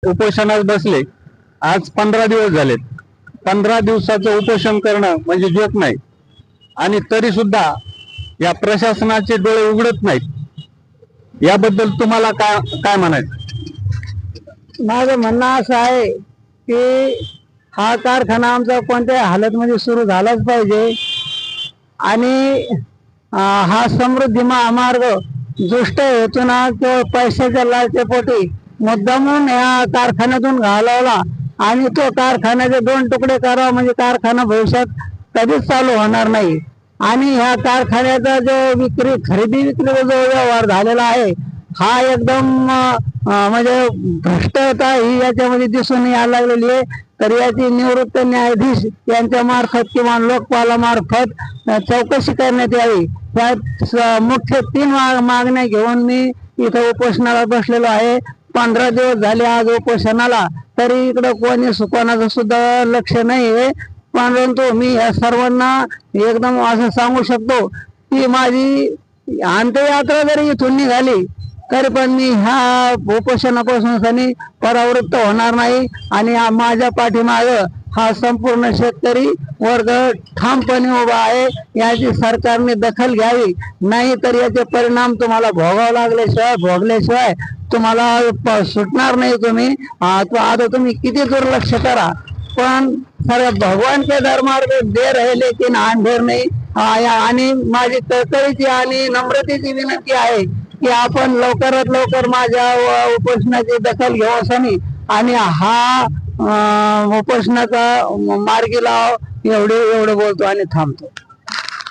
उपोषणास बसले, आज 15 दिवस झालेत. 15 दिवसाचं उपोषण करणं म्हणजे जोक नाही. आणि तरी सुद्धा या प्रशासनाचे डोळे उघडत नाहीत. याबद्दल तुम्हाला काय काय म्हणायचं? माझं म्हणणं असं आहे की हा कारखाना आमचा कोणत्याही हालतमध्ये सुरू झालाच पाहिजे. आणि हा समृद्धी महामार्ग दुष्ट हेतूना किंवा पैशाच्या लालसेपोटी मुद्दामून या कारखान्यातून घालवला आणि तो कारखान्याचे 2 तुकडे करावा म्हणजे कारखाना भविष्यात कधीच चालू होणार नाही. आणि ह्या कारखान्याचा जो खरेदी विक्रीचा जो व्यवहार झालेला आहे हा एकदम म्हणजे भ्रष्टता ही याच्यामध्ये दिसून यायला लागलेली आहे. तर याची निवृत्त न्यायाधीश यांच्या मार्फत किंवा लोकपालामार्फत चौकशी करण्यात यावी. या मुख्य 3 मागण्या घेऊन मी इथं उपोषणाला बसलेलो आहे. 15 दिवस झाले आज उपोषणाला, तरी इकडं कोणाचं सुद्धा लक्ष नाही आहे. परंतु मी या सर्वांना एकदम असं सांगू शकतो की माझी अंत्ययात्रा जरी इथून निघाली तरी पण मी ह्या उपोषणापासून परावृत्त होणार नाही. आणि माझ्या पाठीमाग हा संपूर्ण शेतकरी वर्ग ठामपणे उभा आहे. याची सरकारने दखल घ्यावी, नाही तर याचे परिणाम तुम्हाला भोगल्याशिवाय तुम्हाला सुटणार नाही. तुम्ही आता तुम्ही किती दुर्लक्ष करा, पण सर भगवान के दरबार में दे रहे लेकिन अंधेर नाही. आणि माझी तळतळीची आणि नम्रतेची विनंती आहे की आपण लवकरात लवकर माझ्या उपोषणाची दखल घेऊ आणि हा उपोषणाचा मार्गी लाव. एवढं बोलतो आणि थांबतो.